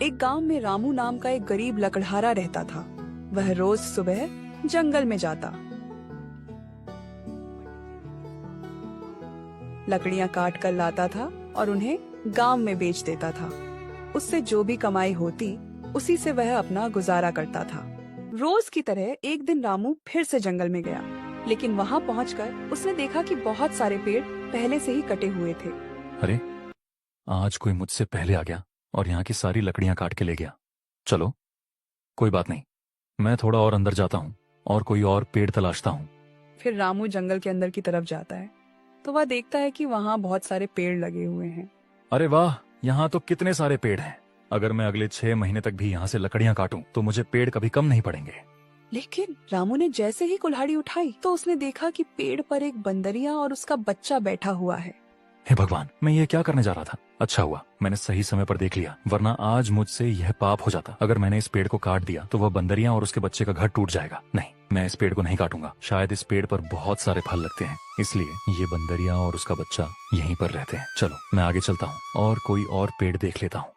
एक गांव में रामू नाम का एक गरीब लकड़हारा रहता था। वह रोज सुबह जंगल में जाता, लकड़ियां काट कर लाता था और उन्हें गांव में बेच देता था। उससे जो भी कमाई होती उसी से वह अपना गुजारा करता था। रोज की तरह एक दिन रामू फिर से जंगल में गया, लेकिन वहां पहुंचकर उसने देखा कि बहुत सारे पेड़ पहले से ही कटे हुए थे। अरे, आज कोई मुझसे पहले आ गया और यहाँ की सारी लकड़ियां काट के ले गया। चलो, कोई बात नहीं, मैं थोड़ा और अंदर जाता हूँ और कोई और पेड़ तलाशता हूँ। फिर रामू जंगल के अंदर की तरफ जाता है तो वह देखता है कि वहाँ बहुत सारे पेड़ लगे हुए हैं। अरे वाह, यहाँ तो कितने सारे पेड़ हैं। अगर मैं अगले 6 महीने तक भी यहाँ से लकड़ियां काटूं तो मुझे पेड़ कभी कम नहीं पड़ेंगे। लेकिन रामू ने जैसे ही कुल्हाड़ी उठाई तो उसने देखा कि पेड़ पर एक बंदरिया और उसका बच्चा बैठा हुआ है। हे भगवान, मैं ये क्या करने जा रहा था। अच्छा हुआ मैंने सही समय पर देख लिया, वरना आज मुझसे यह पाप हो जाता। अगर मैंने इस पेड़ को काट दिया तो वह बंदरिया और उसके बच्चे का घर टूट जाएगा। नहीं, मैं इस पेड़ को नहीं काटूंगा। शायद इस पेड़ पर बहुत सारे फल लगते हैं, इसलिए ये बंदरिया और उसका बच्चा यहीं पर रहते हैं। चलो, मैं आगे चलता हूँ और कोई और पेड़ देख लेता हूँ।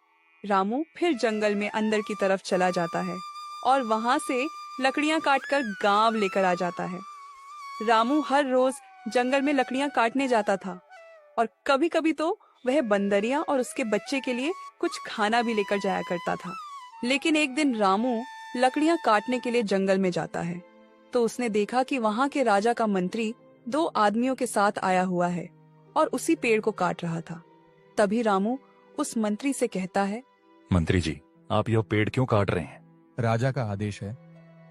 रामू फिर जंगल में अंदर की तरफ चला जाता है और वहाँ से लकड़ियाँ काटकर गांव लेकर आ जाता है। रामू हर रोज जंगल में लकड़ियाँ काटने जाता था और कभी कभी तो वह बंदरिया और उसके बच्चे के लिए कुछ खाना भी लेकर जाया करता था। लेकिन एक दिन रामू लकड़ियाँ काटने के लिए जंगल में जाता है तो उसने देखा कि वहाँ के राजा का मंत्री 2 आदमियों के साथ आया हुआ है और उसी पेड़ को काट रहा था। तभी रामू उस मंत्री से कहता है, मंत्री जी, आप यह पेड़ क्यों काट रहे हैं? राजा का आदेश है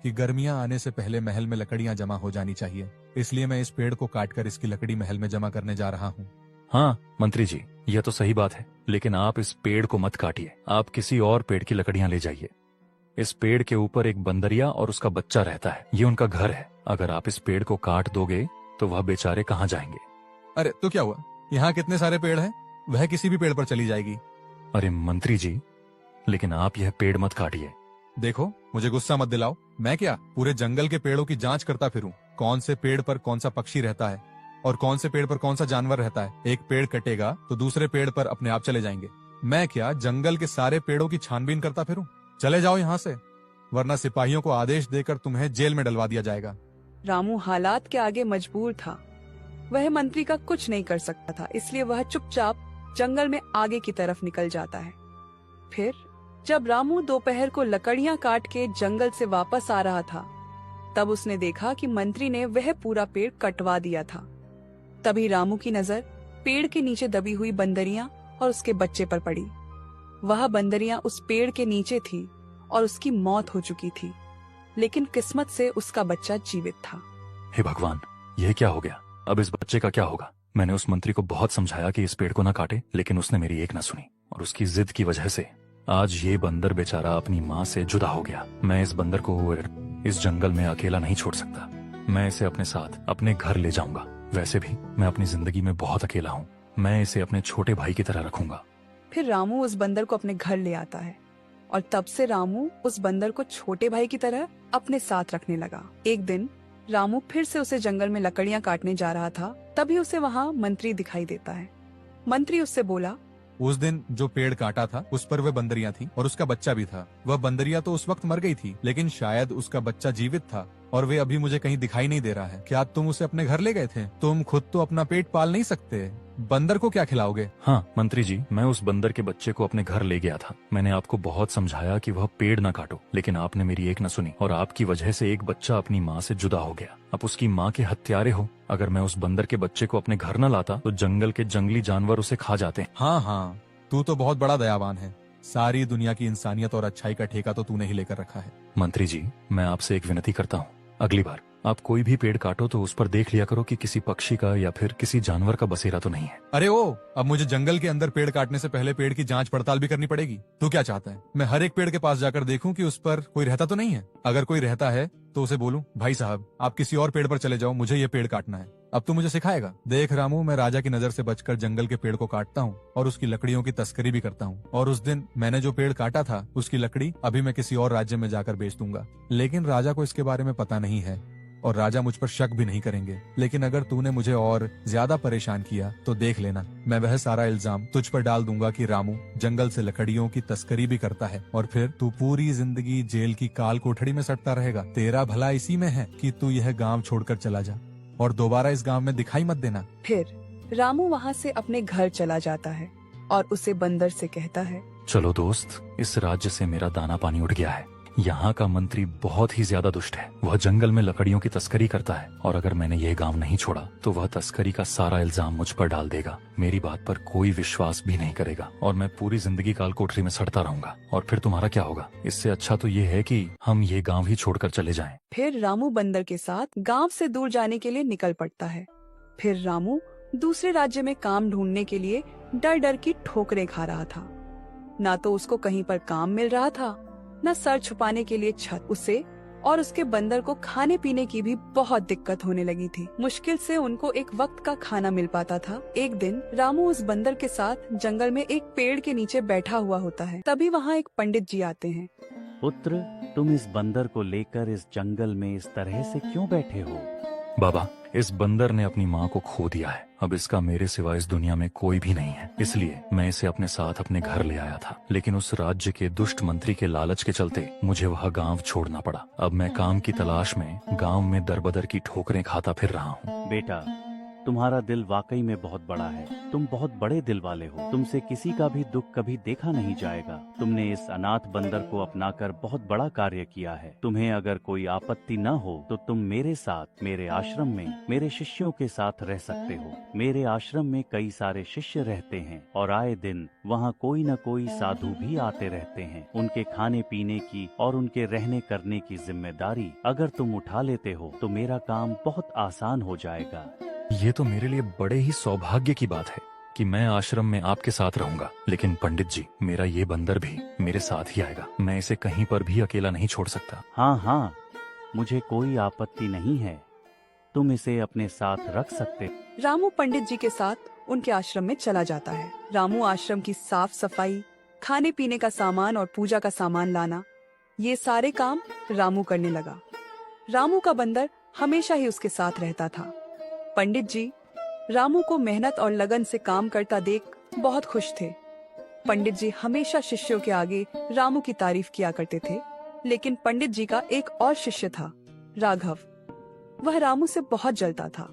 कि गर्मियां आने से पहले महल में लकड़ियां जमा हो जानी चाहिए, इसलिए मैं इस पेड़ को काटकर इसकी लकड़ी महल में जमा करने जा रहा हूँ। हाँ मंत्री जी, यह तो सही बात है, लेकिन आप इस पेड़ को मत काटिए। आप किसी और पेड़ की लकड़ियां ले जाइए। इस पेड़ के ऊपर एक बंदरिया और उसका बच्चा रहता है, ये उनका घर है। अगर आप इस पेड़ को काट दोगे तो वह बेचारे कहाँ जाएंगे? अरे तो क्या हुआ, यहाँ कितने सारे पेड़ हैं, वह किसी भी पेड़ पर चली जाएगी। अरे मंत्री जी, लेकिन आप यह पेड़ मत काटिए। देखो, मुझे गुस्सा मत दिलाओ। मैं क्या पूरे जंगल के पेड़ों की जांच करता फिरूं, कौन से पेड़ पर कौन सा पक्षी रहता है और कौन से पेड़ पर कौन सा जानवर रहता है। एक पेड़ कटेगा तो दूसरे पेड़ पर अपने आप चले जाएंगे। मैं क्या जंगल के सारे पेड़ों की छानबीन करता फिरूं? चले जाओ यहाँ से, वरना सिपाहियों को आदेश देकर तुम्हें जेल में डलवा दिया जाएगा। रामू हालात के आगे मजबूर था। वह मंत्री का कुछ नहीं कर सकता था, इसलिए वह चुपचाप जंगल में आगे की तरफ निकल जाता है। फिर जब रामू दोपहर को लकड़ियां काट के जंगल से वापस आ रहा था, तब उसने देखा कि मंत्री ने वह पूरा पेड़ कटवा दिया था। तभी रामू की नजर पेड़ के नीचे दबी हुई बंदरिया और उसके बच्चे पर पड़ी। वह बंदरिया उस पेड़ के नीचे थी और उसकी मौत हो चुकी थी, लेकिन किस्मत से उसका बच्चा जीवित था। हे भगवान, यह क्या हो गया? अब इस बच्चे का क्या होगा? मैंने उस मंत्री को बहुत समझाया कि इस पेड़ को न काटे, लेकिन उसने मेरी एक न सुनी और उसकी जिद की वजह से आज ये बंदर बेचारा अपनी माँ से जुदा हो गया। मैं इस बंदर को इस जंगल में अकेला नहीं छोड़ सकता। मैं इसे अपने साथ अपने घर ले जाऊंगा। वैसे भी मैं अपनी जिंदगी में बहुत अकेला हूँ। मैं इसे अपने छोटे भाई की तरह रखूंगा। फिर रामू उस बंदर को अपने घर ले आता है और तब से रामू उस बंदर को छोटे भाई की तरह अपने साथ रखने लगा। एक दिन रामू फिर से उसे जंगल में लकड़ियां काटने जा रहा था, तभी उसे वहाँ मंत्री दिखाई देता है। मंत्री उससे बोला, उस दिन जो पेड़ काटा था उस पर वह बंदरिया थी और उसका बच्चा भी था। वह बंदरिया तो उस वक्त मर गई थी, लेकिन शायद उसका बच्चा जीवित था और वे अभी मुझे कहीं दिखाई नहीं दे रहा है। क्या तुम उसे अपने घर ले गए थे? तुम खुद तो अपना पेट पाल नहीं सकते, बंदर को क्या खिलाओगे? हाँ मंत्री जी, मैं उस बंदर के बच्चे को अपने घर ले गया था। मैंने आपको बहुत समझाया कि वह पेड़ न काटो, लेकिन आपने मेरी एक न सुनी और आपकी वजह से एक बच्चा अपनी माँ से जुदा हो गया। अब उसकी माँ के हत्यारे हो। अगर मैं उस बंदर के बच्चे को अपने घर न लाता तो जंगल के जंगली जानवर उसे खा जाते। हाँ, तू तो बहुत बड़ा दयावान है। सारी दुनिया की इंसानियत और अच्छाई का ठेका तो तूने ही लेकर रखा है। मंत्री जी, मैं आपसे एक विनती करता हूँ, अगली बार आप कोई भी पेड़ काटो तो उस पर देख लिया करो कि किसी पक्षी का या फिर किसी जानवर का बसेरा तो नहीं है। अरे अब मुझे जंगल के अंदर पेड़ काटने से पहले पेड़ की जांच पड़ताल भी करनी पड़ेगी। तू क्या चाहता है, मैं हर एक पेड़ के पास जाकर देखूं कि उस पर कोई रहता तो नहीं है? अगर कोई रहता है तो उसे बोलूं, भाई साहब आप किसी और पेड़ पर चले जाओ, मुझे ये पेड़ काटना है। अब तू मुझे सिखाएगा? देख रामू, मैं राजा की नजर से बचकर जंगल के पेड़ को काटता हूँ और उसकी लकड़ियों की तस्करी भी करता हूँ। और उस दिन मैंने जो पेड़ काटा था उसकी लकड़ी अभी मैं किसी और राज्य में जाकर बेच दूंगा, लेकिन राजा को इसके बारे में पता नहीं है। और राजा मुझ पर शक भी नहीं करेंगे। लेकिन अगर तूने मुझे और ज्यादा परेशान किया तो देख लेना, मैं वह सारा इल्जाम तुझ पर डाल दूंगा कि रामू जंगल से लकड़ियों की तस्करी भी करता है, और फिर तू पूरी जिंदगी जेल की काल कोठड़ी में सड़ता रहेगा। तेरा भला इसी में है कि तू यह गाँव छोड़कर चला जा और दोबारा इस गाँव में दिखाई मत देना। फिर रामू वहाँ से अपने घर चला जाता है और उसे बंदर से कहता है, चलो दोस्त, इस राज्य से मेरा दाना पानी उठ गया है। यहाँ का मंत्री बहुत ही ज्यादा दुष्ट है। वह जंगल में लकड़ियों की तस्करी करता है, और अगर मैंने ये गांव नहीं छोड़ा तो वह तस्करी का सारा इल्जाम मुझ पर डाल देगा। मेरी बात पर कोई विश्वास भी नहीं करेगा और मैं पूरी जिंदगी काल कोठरी में सड़ता रहूंगा। और फिर तुम्हारा क्या होगा? इससे अच्छा तो ये है कि हम ये गाँव ही छोड़कर चले जाएं। फिर रामू बंदर के साथ गांव से दूर जाने के लिए निकल पड़ता है। फिर रामू दूसरे राज्य में काम ढूंढने के लिए डर डर की ठोकरें खा रहा था। ना तो उसको कहीं पर काम मिल रहा था, न सर छुपाने के लिए छत। उसे और उसके बंदर को खाने पीने की भी बहुत दिक्कत होने लगी थी। मुश्किल से उनको एक वक्त का खाना मिल पाता था। एक दिन रामू उस बंदर के साथ जंगल में एक पेड़ के नीचे बैठा हुआ होता है। तभी वहाँ एक पंडित जी आते हैं। पुत्र, तुम इस बंदर को लेकर इस जंगल में इस तरह से क्यों बैठे हो? बाबा, इस बंदर ने अपनी माँ को खो दिया है। अब इसका मेरे सिवा इस दुनिया में कोई भी नहीं है, इसलिए मैं इसे अपने साथ अपने घर ले आया था। लेकिन उस राज्य के दुष्ट मंत्री के लालच के चलते मुझे वह गांव छोड़ना पड़ा। अब मैं काम की तलाश में गांव में दरबदर की ठोकरें खाता फिर रहा हूँ। बेटा, तुम्हारा दिल वाकई में बहुत बड़ा है। तुम बहुत बड़े दिल वाले हो। तुमसे किसी का भी दुख कभी देखा नहीं जाएगा। तुमने इस अनाथ बंदर को अपनाकर बहुत बड़ा कार्य किया है। तुम्हें अगर कोई आपत्ति न हो तो तुम मेरे साथ मेरे आश्रम में मेरे शिष्यों के साथ रह सकते हो। मेरे आश्रम में कई सारे शिष्य रहते हैं और आए दिन वहाँ कोई न कोई साधु भी आते रहते हैं। उनके खाने पीने की और उनके रहने करने की जिम्मेदारी अगर तुम उठा लेते हो तो मेरा काम बहुत आसान हो जाएगा। ये तो मेरे लिए बड़े ही सौभाग्य की बात है कि मैं आश्रम में आपके साथ रहूंगा। लेकिन पंडित जी, मेरा ये बंदर भी मेरे साथ ही आएगा। मैं इसे कहीं पर भी अकेला नहीं छोड़ सकता। हाँ हाँ, मुझे कोई आपत्ति नहीं है। तुम इसे अपने साथ रख सकते। रामू पंडित जी के साथ उनके आश्रम में चला जाता है। रामू आश्रम की साफ सफाई, खाने पीने का सामान और पूजा का सामान लाना, ये सारे काम रामू करने लगा। रामू का बंदर हमेशा ही उसके साथ रहता था। पंडित जी रामू को मेहनत और लगन से काम करता देख बहुत खुश थे। पंडित जी हमेशा शिष्यों के आगे रामू की तारीफ किया करते थे। लेकिन पंडित जी का एक और शिष्य था, राघव। वह रामू से बहुत जलता था।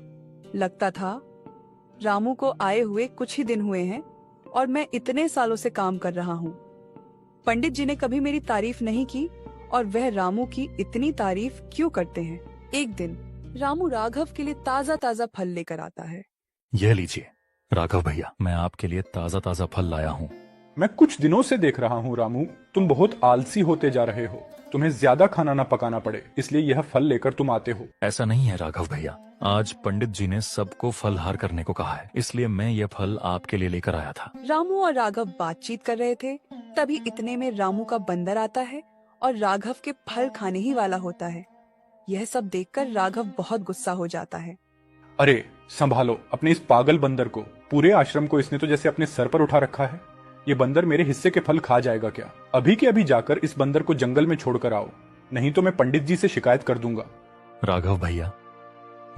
लगता था रामू को आए हुए कुछ ही दिन हुए हैं और मैं इतने सालों से काम कर रहा हूँ। पंडित जी ने कभी मेरी तारीफ नहीं की और वह रामू की इतनी तारीफ क्यों करते हैं। एक दिन रामू राघव के लिए ताजा ताजा फल लेकर आता है। यह लीजिए राघव भैया, मैं आपके लिए ताजा ताजा फल लाया हूँ। मैं कुछ दिनों से देख रहा हूँ रामू, तुम बहुत आलसी होते जा रहे हो। तुम्हें ज्यादा खाना न पकाना पड़े, इसलिए यह फल लेकर तुम आते हो। ऐसा नहीं है राघव भैया, आज पंडित जी ने सबको फलहार करने को कहा है, इसलिए मैं यह फल आपके लिए लेकर आया था। रामू और राघव बातचीत कर रहे थे, तभी इतने में रामू का बंदर आता है और राघव के फल खाने ही वाला होता है। यह सब देखकर राघव बहुत गुस्सा हो जाता है। अरे संभालो अपने इस पागल बंदर को। पूरे आश्रम को इसने तो जैसे अपने सर पर उठा रखा है। ये बंदर मेरे हिस्से के फल खा जाएगा क्या? अभी के अभी जाकर इस बंदर को जंगल में छोड़कर आओ, नहीं तो मैं पंडित जी से शिकायत कर दूंगा। राघव भैया,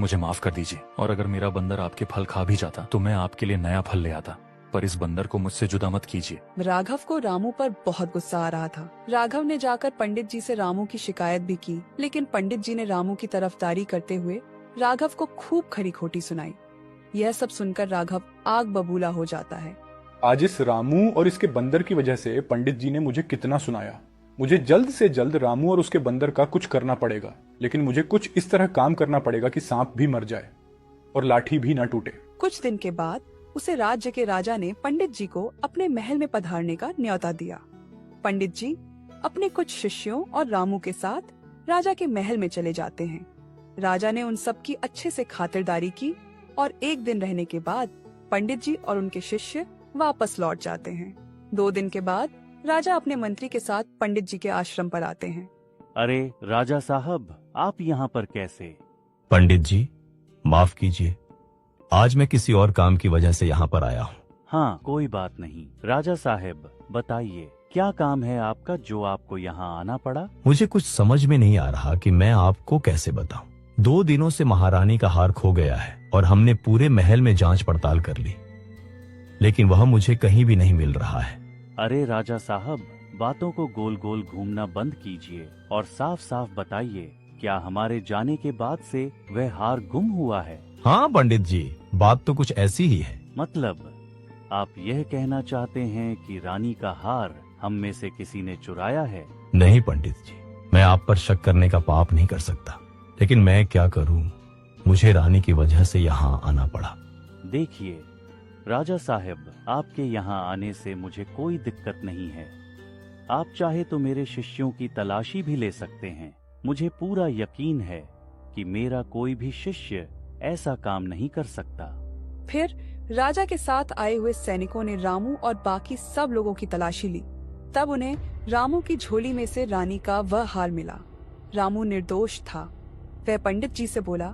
मुझे माफ कर दीजिए, और अगर मेरा बंदर आपके फल खा भी जाता तो मैं आपके लिए नया फल ले आता, पर इस बंदर को मुझसे जुदा मत कीजिए। राघव को रामू पर बहुत गुस्सा आ रहा था। राघव ने जाकर पंडित जी से रामू की शिकायत भी की, लेकिन पंडित जी ने रामू की तरफदारी करते हुए राघव को खूब खरी खोटी सुनाई। यह सब सुनकर राघव आग बबूला हो जाता है। आज इस रामू और इसके बंदर की वजह से पंडित जी ने मुझे कितना सुनाया। मुझे जल्द से जल्द रामू और उसके बंदर का कुछ करना पड़ेगा, लेकिन मुझे कुछ इस तरह काम करना पड़ेगा कि सांप भी मर जाए और लाठी भी न टूटे। कुछ दिन के बाद उसे राज्य के राजा ने पंडित जी को अपने महल में पधारने का न्योता दिया। पंडित जी अपने कुछ शिष्यों और रामू के साथ राजा के महल में चले जाते हैं। राजा ने उन सब की अच्छे से खातिरदारी की और एक दिन रहने के बाद पंडित जी और उनके शिष्य वापस लौट जाते हैं। 2 दिन के बाद राजा अपने मंत्री के साथ पंडित जी के आश्रम पर आते हैं। अरे राजा साहब, आप यहाँ पर कैसे? पंडित जी माफ कीजिए, आज मैं किसी और काम की वजह से यहाँ पर आया हूँ। हाँ, कोई बात नहीं। राजा साहब बताइए, क्या काम है आपका जो आपको यहाँ आना पड़ा? मुझे कुछ समझ में नहीं आ रहा कि मैं आपको कैसे बताऊं। 2 दिनों से महारानी का हार खो गया है और हमने पूरे महल में जांच पड़ताल कर ली, लेकिन वह मुझे कहीं भी नहीं मिल रहा है। अरे राजा साहब, बातों को गोल गोल घूमना बंद कीजिए और साफ साफ बताइए, क्या हमारे जाने के बाद से वह हार गुम हुआ है? हाँ पंडित जी, बात तो कुछ ऐसी ही है। मतलब आप यह कहना चाहते हैं कि रानी का हार हम में से किसी ने चुराया है? नहीं पंडित जी, मैं आप पर शक करने का पाप नहीं कर सकता, लेकिन मैं क्या करूं, मुझे रानी की वजह से यहाँ आना पड़ा। देखिए राजा साहब, आपके यहाँ आने से मुझे कोई दिक्कत नहीं है। आप चाहे तो मेरे शिष्यों की तलाशी भी ले सकते हैं। मुझे पूरा यकीन है कि मेरा कोई भी शिष्य ऐसा काम नहीं कर सकता। फिर राजा के साथ आए हुए सैनिकों ने रामू और बाकी सब लोगों की तलाशी ली। तब उन्हें रामू की झोली में से रानी का वह हार मिला। रामू निर्दोष था। वह पंडित जी से बोला,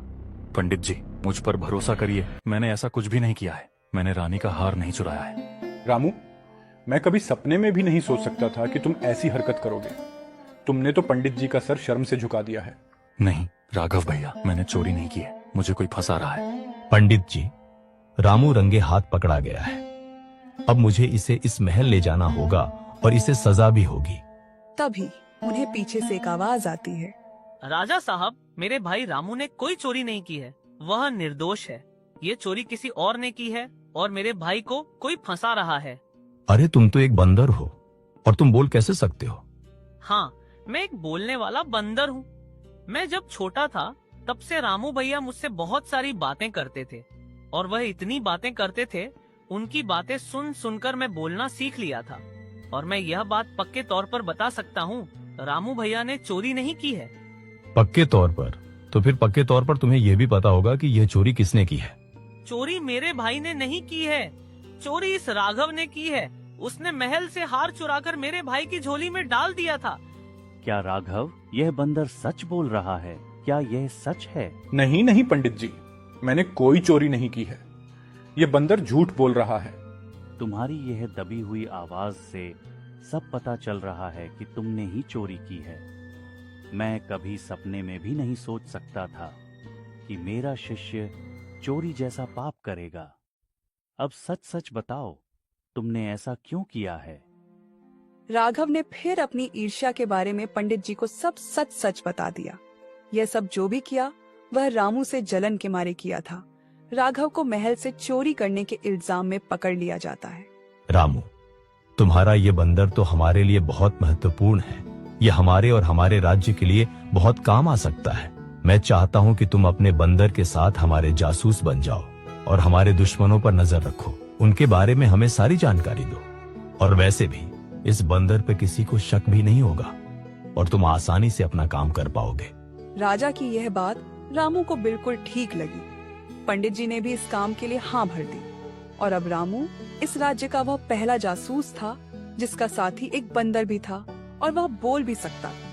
पंडित जी, मुझ पर भरोसा करिए, मैंने ऐसा कुछ भी नहीं किया है। मैंने रानी का हार नहीं चुराया है। रामू, मैं कभी सपने में भी नहीं सोच सकता था कि तुम ऐसी हरकत करोगे। तुमने तो पंडित जी का सर शर्म से झुका दिया है। नहीं राघव भैया, मैंने चोरी नहीं की है, मुझे कोई फंसा रहा है। पंडित जी, रामू रंगे हाथ पकड़ा गया है। अब मुझे इसे इस महल ले जाना होगा और इसे सजा भी होगी। तभी उन्हें पीछे से एक आवाज आती है, राजा साहब, मेरे भाई रामू ने कोई चोरी नहीं की है, वह निर्दोष है। ये चोरी किसी और ने की है और मेरे भाई को कोई फंसा रहा है। अरे तुम तो एक बंदर हो और तुम बोल कैसे सकते हो? हाँ, मैं एक बोलने वाला बंदर हूँ। मैं जब छोटा था तब से रामू भैया मुझसे बहुत सारी बातें करते थे और वह इतनी बातें करते थे, उनकी बातें सुन सुनकर मैं बोलना सीख लिया था। और मैं यह बात पक्के तौर पर बता सकता हूँ, रामू भैया ने चोरी नहीं की है। पक्के तौर पर? तो फिर पक्के तौर पर तुम्हें यह भी पता होगा कि यह चोरी किसने की है। चोरी मेरे भाई ने नहीं की है, चोरी इस राघव ने की है। उसने महल से हार चुराकर मेरे भाई की झोली में डाल दिया था। क्या राघव, यह बंदर सच बोल रहा है? क्या यह सच है? नहीं नहीं पंडित जी, मैंने कोई चोरी नहीं की है। ये बंदर झूठ बोल रहा है। तुम्हारी यह दबी हुई आवाज से सब पता चल रहा है कि तुमने ही चोरी की है। मैं कभी सपने में भी नहीं सोच सकता था कि मेरा शिष्य चोरी जैसा पाप करेगा। अब सच सच बताओ, तुमने ऐसा क्यों किया है? राघव ने फिर अपनी ईर्ष्या के बारे में पंडित जी को सब सच सच बता दिया। यह सब जो भी किया वह रामू से जलन के मारे किया था। राघव को महल से चोरी करने के इल्जाम में पकड़ लिया जाता है। रामू, तुम्हारा ये बंदर तो हमारे लिए बहुत महत्वपूर्ण है। यह हमारे और हमारे राज्य के लिए बहुत काम आ सकता है। मैं चाहता हूँ कि तुम अपने बंदर के साथ हमारे जासूस बन जाओ और हमारे दुश्मनों पर नजर रखो, उनके बारे में हमें सारी जानकारी दो। और वैसे भी इस बंदर पे किसी को शक भी नहीं होगा और तुम आसानी से अपना काम कर पाओगे। राजा की यह बात रामू को बिल्कुल ठीक लगी। पंडित जी ने भी इस काम के लिए हाँ भर दी और अब रामू इस राज्य का वह पहला जासूस था जिसका साथी एक बंदर भी था और वह बोल भी सकता था।